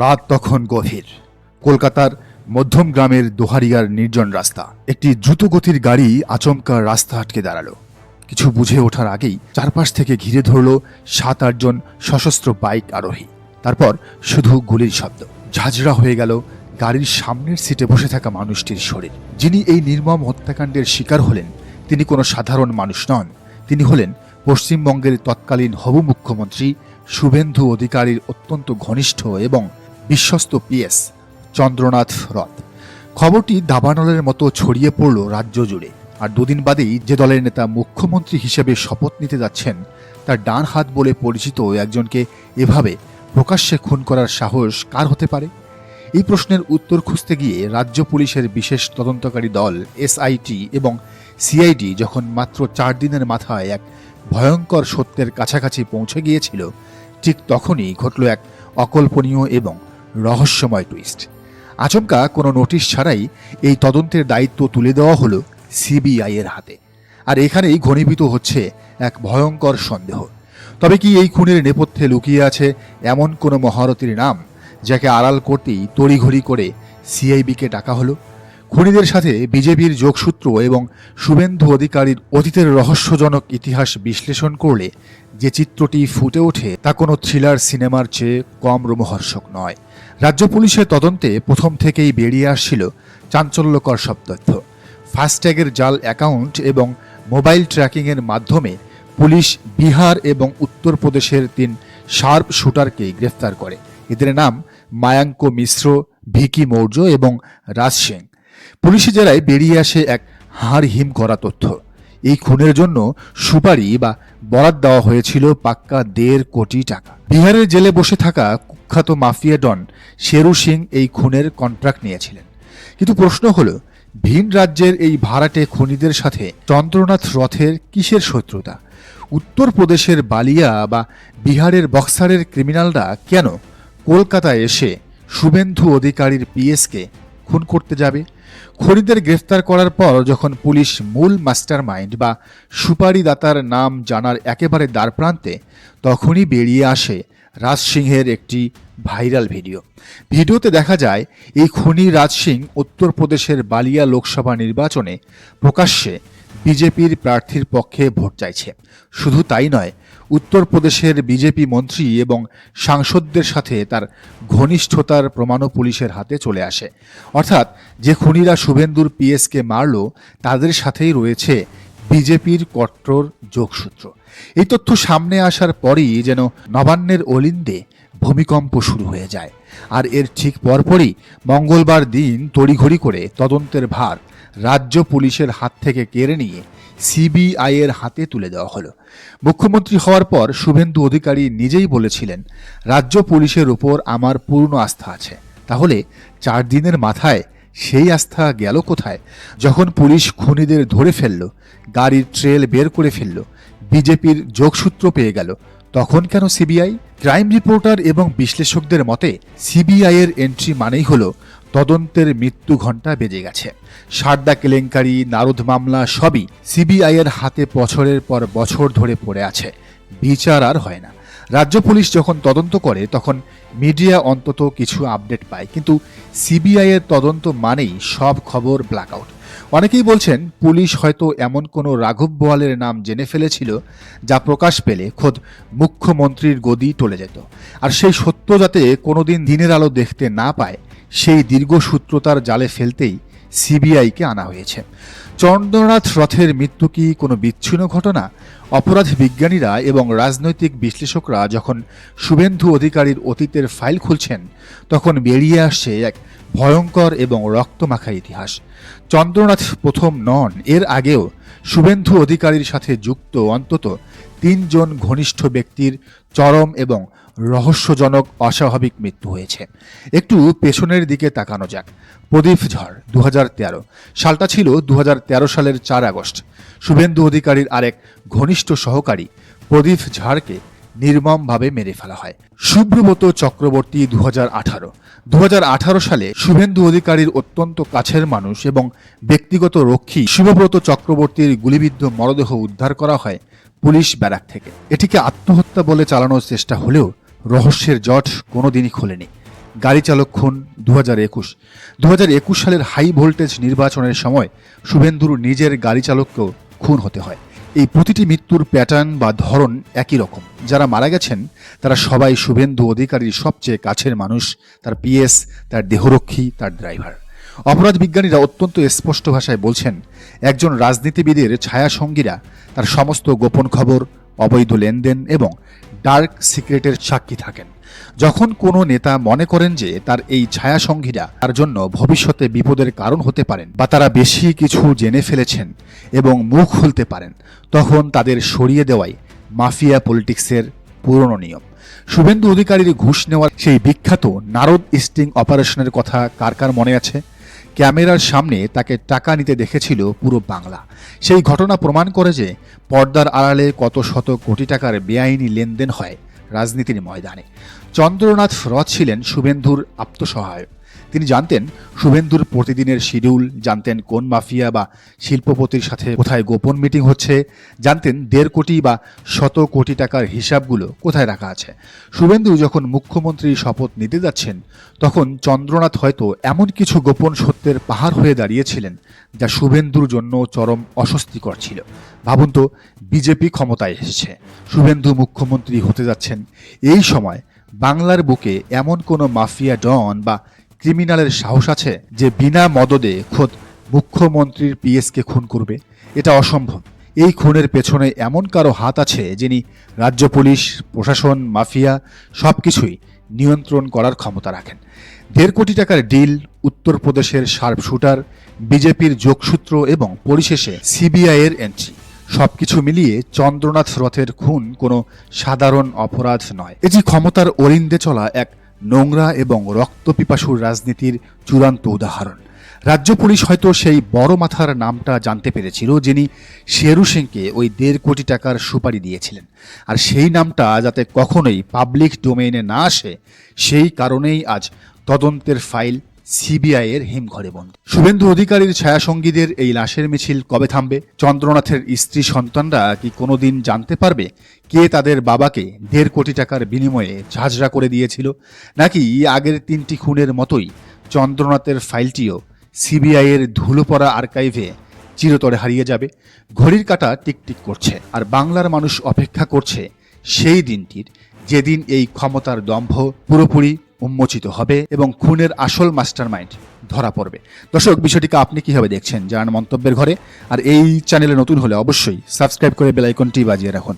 রাত তখন গভীর। কলকাতার মধ্যম গ্রামের দোহারিয়ার নির্জন রাস্তা। একটি দ্রুতগতির গাড়ি আচমকা রাস্তা আটকে দাঁড়ালো। কিছু বুঝে ওঠার আগেই চারপাশ থেকে ঘিরে ধরল 7-8 জন সশস্ত্র বাইক আরোহী। তারপর শুধু গুলির শব্দ। ঝাঁঝরা হয়ে গেল গাড়ির সামনের সিটে বসে থাকা মানুষটির শরীর। যিনি এই নির্মম হত্যাকাণ্ডের শিকার হলেন তিনি কোনো সাধারণ মানুষ নন। তিনি হলেন পশ্চিমবঙ্গের তৎকালীন হবু মুখ্যমন্ত্রী শুভেন্দু অধিকারীর অত্যন্ত ঘনিষ্ঠ এবং বিশ্বস্ত পিএস চন্দ্রনাথ রথ। খবরটি দাবানলের মতো ছড়িয়ে পড়ল রাজ্য জুড়ে। আর দুদিন বাদেই যে দলের নেতা মুখ্যমন্ত্রী হিসেবে শপথ নিতে যাচ্ছেন তার ডান হাত বলে পরিচিত একজনকে এভাবে প্রকাশ্যে খুন করার সাহস কার হতে পারে? এই প্রশ্নের উত্তর খুঁজতে গিয়ে রাজ্য পুলিশের বিশেষ তদন্তকারী দল এসআইটি এবং সিআইডি যখন মাত্র 4 দিনের মাথায় এক ভয়ঙ্কর সত্যের কাছাকাছি পৌঁছে গিয়েছিল, ঠিক তখনই ঘটল এক অকল্পনীয় এবং রহস্যময় টুইস্ট। আচমকা কোনো নোটিশ ছাড়াই এই তদন্তের দায়িত্ব তুলে দেওয়া হলো সিবিআই এর হাতে। আর এখানেই ঘনীভূত হচ্ছে এক ভয়ঙ্কর সন্দেহ। তবে কি এই খুনের নেপথ্যে লুকিয়ে আছে এমন কোনো মহারথীর নাম যাকে আড়াল করতেই তড়িঘড়ি করে সিআইবিকে ডাকা হলো? খুনিদের সাথে বিজেপির যোগসূত্র এবং শুভেন্দু অধিকারীর অতীতের রহস্যজনক ইতিহাস বিশ্লেষণ করলে যে চিত্রটি ফুটে ওঠে তা কোনো থ্রিলার সিনেমার চেয়ে কম রোমহর্ষক নয়। রাজ্য পুলিশের তদন্তে প্রথম থেকেই বেরিয়ে আসছিল চাঞ্চল্যকর সব তথ্য। ফাস্ট্যাগের জাল অ্যাকাউন্ট এবং মোবাইল ট্র্যাকিংয়ের মাধ্যমে পুলিশ বিহার এবং উত্তরপ্রদেশের 3 শার্প শুটারকে গ্রেফতার করে। এদের নাম মায়াঙ্ক মিশ্র, ভিকি মৌর্য এবং রাজ সিং। পুলিশি জেলায় বেরিয়ে আসে এক হাড় হিম করা তথ্য। এই খুনের জন্য সুপারি বা বরাত দেওয়া হয়েছিল পাক্কা 1.5 কোটি টাকা। বিহারের জেলে বসে থাকা কুখ্যাত মাফিয়া ডন শেরু সিং এই খুনের কন্ট্রাক্ট নিয়েছিলেন। কিন্তু প্রশ্ন হলো, ভিন রাজ্যের এই ভাড়াটে খুনিদের সাথে চন্দ্রনাথ রথের কিসের শত্রুতা? উত্তরপ্রদেশের বালিয়া বা বিহারের বক্সারের ক্রিমিনালরা কেন কলকাতায় এসে শুভেন্দু অধিকারীর পিএসকে খুন করতে যাবে? খুনিদের গ্রেফতার করার পর যখন পুলিশ মূল মাস্টারমাইন্ড বা সুপারিদাতার নাম জানার একেবারে দ্বারপ্রান্তে, তখনই বেরিয়ে আসে রাজ সিংহের একটি ভাইরাল ভিডিও। ভিডিওতে দেখা যায় এই খুনি রাজ সিং উত্তরপ্রদেশের বালিয়া লোকসভা নির্বাচনে প্রকাশ্যে বিজেপির প্রার্থীর পক্ষে ভোট চাইছে। শুধু তাই নয়, উত্তরপ্রদেশের বিজেপি মন্ত্রী এবং সাংসদদের সাথে তার ঘনিষ্ঠতার প্রমাণও পুলিশের হাতে চলে আসে। অর্থাৎ যে খুনিরা শুভেন্দুর পিএসকে মারল তাদের সাথেই রয়েছে বিজেপির কট্টর যোগসূত্র। এই তথ্য সামনে আসার পরই যেন নবান্নের অলিন্দে ভূমিকম্প শুরু হয়ে যায়। আর এর ঠিক পরপরই মঙ্গলবার দিন তড়িঘড়ি করে তদন্তের ভার রাজ্য পুলিশের হাত থেকে কেড়ে নিয়ে সিবিআই এর হাতে তুলে দেওয়া হলো। মুখ্যমন্ত্রী হওয়ার পর শুভেন্দু অধিকারী নিজেই বলেছিলেন, রাজ্য পুলিশের উপর আমার পূর্ণ আস্থা আছে। তাহলে 4 দিনের মাথায় সেই আস্থা গেল কোথায়? যখন পুলিশ খুনিদের ধরে ফেলল, গাড়ির ট্রেল বের করে ফেলল, বিজেপির যোগসূত্র পেয়ে গেল, তখন কেন সিবিআই? ক্রাইম রিপোর্টার এবং বিশ্লেষকদের মতে সিবিআই এর এন্ট্রি মানেই হলো তদন্তের মৃত্যু ঘণ্টা বেজে গেছে। সারদা কেলেঙ্কারি, নারদ মামলা সবই সিবিআই এর হাতে বছরের পর বছর ধরে পড়ে আছে, বিচার আর হয় না। রাজ্য পুলিশ যখন তদন্ত করে তখন মিডিয়া অন্তত কিছু আপডেট পায়, কিন্তু সিবিআই এর তদন্ত মানেই সব খবর ব্ল্যাকআউট। অনেকেই বলছেন পুলিশ হয়তো এমন কোনো রাঘব বোয়ালের নাম জেনে ফেলেছিল যা প্রকাশ পেলে খোদ মুখ্যমন্ত্রীর গদি টলে যেত। আর সেই সত্য যাতে কোনোদিন দিনের আলো দেখতে না পায়, সেই দীর্ঘসূত্রতার জালে ফেলতেই সিবিআইকে আনা হয়েছে। চন্দ্রনাথ রথের মৃত্যু কি কোনো বিচ্ছিন্ন ঘটনা? অপরাধ বিজ্ঞানীরা এবং রাজনৈতিক বিশ্লেষকরা যখন শুভেন্দু অধিকারীর অতীতের ফাইল খুলছেন, তখন বেরিয়ে আসছে এক ভয়ঙ্কর এবং রক্তমাখা ইতিহাস। চন্দ্রনাথ প্রথম নন, এর আগেও শুভেন্দু অধিকারীর সাথে যুক্ত অন্তত 3 জন ঘনিষ্ঠ ব্যক্তির চরম এবং রহস্যজনক অস্বাভাবিক মৃত্যু হয়েছে। একটু পেছনের দিকে তাকানো যাক। প্রদীপ ঝড় 2013 সালটা ছিল 2013 সালের 4 আগস্ট। শুভেন্দু অধিকারীর আরেক ঘনিষ্ঠ সহকারী প্রদীপ ঝাড়কে নির্মমভাবে মেরে ফেলা হয়। শুভ্রব্রত চক্রবর্তী 2018 সালে শুভেন্দু অধিকারীর অত্যন্ত কাছের মানুষ এবং ব্যক্তিগত রক্ষী শুভব্রত চক্রবর্তীর গুলিবিদ্ধ মরদেহ উদ্ধার করা হয় পুলিশ ব্যারাক থেকে। এটিকে আত্মহত্যা বলে চালানোর চেষ্টা হলেও রহস্যের জট কোনোদিনই খোলেনি। গাড়ি চালক খুন 2021 সালের হাই ভোল্টেজ নির্বাচনের সময় শুভেন্দুর নিজের গাড়ি চালককেও খুন হতে হয়। এই প্রতিটি মৃত্যুর প্যাটার্ন বা ধরন একই রকম। যারা মারা গেছেন তারা সবাই শুভেন্দু অধিকারীর সবচেয়ে কাছের মানুষ, তার পিএস, তার দেহরক্ষী, তার ড্রাইভার। অপরাধ বিজ্ঞানীরা অত্যন্ত স্পষ্ট ভাষায় বলছেন, একজন রাজনীতিবিদের ছায়াসঙ্গীরা তার সমস্ত গোপন খবর, অবৈধ লেনদেন এবং ডার্ক সিক্রেটের সাক্ষী থাকেন। যখন কোনো নেতা মনে করেন যে তার এই ছায়াসঙ্গীরা তার জন্য ভবিষ্যতে বিপদের কারণ হতে পারেন বা তারা বেশি কিছু জেনে ফেলেছেন এবং মুখ খুলতে পারেন, তখন তাদের সরিয়ে দেওয়াই মাফিয়া পলিটিক্সের পুরনো নিয়ম। শুভেন্দু অধিকারীর ঘুষ নেওয়ার সেই বিখ্যাত নারদ স্টিং অপারেশনের কথা কার কার মনে আছে? ক্যামেরার সামনে তাকে টাকা নিতে দেখেছিল পুরো বাংলা। সেই ঘটনা প্রমাণ করে যে পর্দার আড়ালে কত শত কোটি টাকার বেআইনি লেনদেন হয় রাজনীতির ময়দানে। চন্দ্রনাথ রথ ছিলেন শুভেন্দুর আত্মসহায়ক। তিনি জানতেন শুভেন্দুর প্রতিদিনের শিডিউল, জানতেন কোন মাফিয়া বা শিল্পপতির সাথে কোথায় গোপন মিটিং হচ্ছে, জানতেন 1.5 কোটি বা 100 কোটি টাকার হিসাবগুলো কোথায় রাখা আছে। শুভেন্দু যখন মুখ্যমন্ত্রী শপথ নিতে যাচ্ছেন, তখন চন্দ্রনাথ হয়তো এমন কিছু গোপন সত্যের পাহাড় হয়ে দাঁড়িয়েছিলেন যা শুভেন্দুর জন্য চরম অস্বস্তিকর ছিল। ভাবুন তো, বিজেপি ক্ষমতায় এসেছে, শুভেন্দু মুখ্যমন্ত্রী হতে যাচ্ছেন। এই সময় বাংলার বুকে এমন কোনো মাফিয়া ডন বা ক্রিমিনালের সাহস আছে যে বিনা মদদে খোদ মুখ্যমন্ত্রীর পিএসকে খুন করবে? এটা অসম্ভব। এই খুনের পেছনে এমন কারো হাত আছে যিনি রাজ্য পুলিশ, প্রশাসন, মাফিয়া সবকিছুই নিয়ন্ত্রণ করার ক্ষমতা রাখেন। 1.5 কোটি টাকার ডিল, উত্তরপ্রদেশের শার্প শুটার, বিজেপির যোগসূত্র এবং পরিশেষে সিবিআইয়ের এন্ট্রি, সবকিছু মিলিয়ে চন্দ্রনাথ রথের খুন কোনো সাধারণ অপরাধ নয়। এটি ক্ষমতার অরিন্দে চলা এক নোংরা এবং রক্তপিপাসুর রাজনীতির চূড়ান্ত উদাহরণ। রাজ্য পুলিশ হয়তো সেই বড় মাথার নামটা জানতে পেরেছিল যিনি শেরু সিংকে ওই 1.5 কোটি টাকার সুপারি দিয়েছিলেন, আর সেই নামটা যাতে কখনোই পাবলিক ডোমেইনে না আসে, সেই কারণেই আজ তদন্তের ফাইল সিবিআই এর হিমঘরে বন্দী। শুভেন্দু অধিকারীর ছায়াসঙ্গীদের এই লাশের মিছিল কবে থামবে? চন্দ্রনাথের স্ত্রী সন্তানরা কি কোনোদিন জানতে পারবে কে তাদের বাবাকে 1.5 কোটি টাকার বিনিময়ে ঝাঁঝরা করে দিয়েছিল? নাকি আগের 3টি খুনের মতোই চন্দ্রনাথের ফাইলটিও সিবিআই এর ধুলো পড়া আর্কাইভে চিরতরে হারিয়ে যাবে? ঘড়ির কাঁটা টিকটিক করছে, আর বাংলার মানুষ অপেক্ষা করছে সেই দিনটির, যেদিন এই ক্ষমতার দম্ভ পুরোপুরি উন্মোচিত হবে এবং খুনের আসল মাস্টারমাইন্ড ধরা পড়বে। দর্শক, বিষয়টিকে আপনি কিভাবে দেখছেন জানান মন্তব্যের ঘরে। আর এই চ্যানেলে নতুন হলে অবশ্যই সাবস্ক্রাইব করে বেল আইকনটি বাজিয়ে রাখুন।